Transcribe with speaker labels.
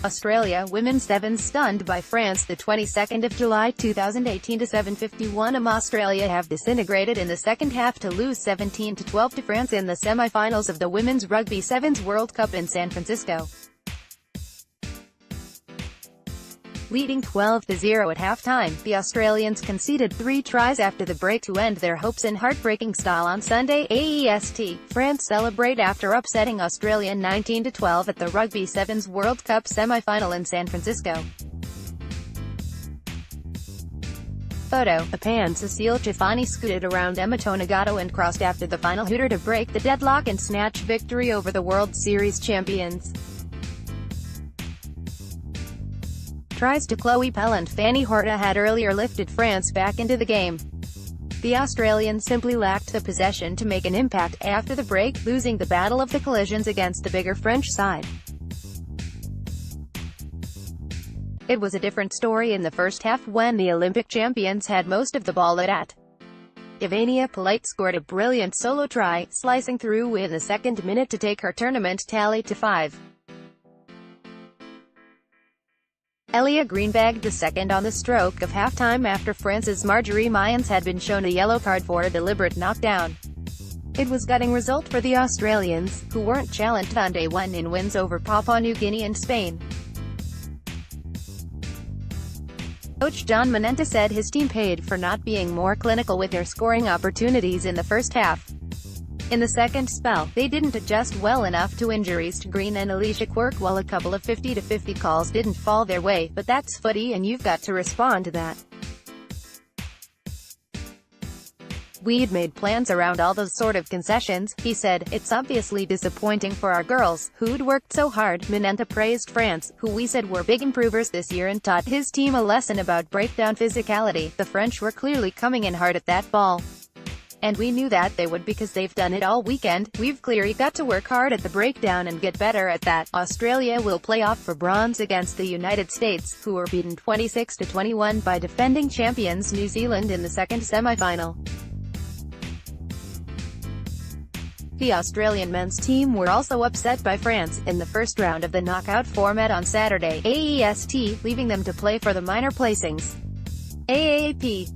Speaker 1: Australia Women's Sevens stunned by France the 22nd of July 2018 to 7:51 Australia have disintegrated in the second half to lose 17-12 to France in the semi-finals of the Women's Rugby Sevens World Cup in San Francisco. Leading 12-0 at halftime, the Australians conceded 3 tries after the break to end their hopes in heartbreaking style on Sunday. AEST, France celebrate after upsetting Australia 19-12 at the Rugby Sevens World Cup semi-final in San Francisco. Photo, APAnne-Cecile Ciofani scooted around Emma Tonagato and crossed after the final hooter to break the deadlock and snatch victory over the World Series champions. Tries to Chloe Pell and Fanny Horta had earlier lifted France back into the game. The Australians simply lacked the possession to make an impact after the break, losing the battle of the collisions against the bigger French side. It was a different story in the first half when the Olympic champions had most of the ball at. Ivania Polite scored a brilliant solo try, slicing through in the second minute to take her tournament tally to 5. Elia Green bagged the second on the stroke of halftime after France's Marjorie Mayans had been shown a yellow card for a deliberate knockdown. It was a gutting result for the Australians, who weren't challenged on day one in wins over Papua New Guinea and Spain. Coach John Manenta said his team paid for not being more clinical with their scoring opportunities in the first half. In the second spell, they didn't adjust well enough to injuries to Green and Alicia Quirk, while a couple of 50-50 calls didn't fall their way, but that's footy and you've got to respond to that. We'd made plans around all those sort of concessions, he said. It's obviously disappointing for our girls, who'd worked so hard. Manenta praised France, who we said were big improvers this year, and taught his team a lesson about breakdown physicality. The French were clearly coming in hard at that ball. And we knew that they would because they've done it all weekend. We've clearly got to work hard at the breakdown and get better at that. Australia will play off for bronze against the United States, who were beaten 26-21 by defending champions New Zealand in the second semi-final. The Australian men's team were also upset by France in the first round of the knockout format on Saturday, AEST, leaving them to play for the minor placings. AAP.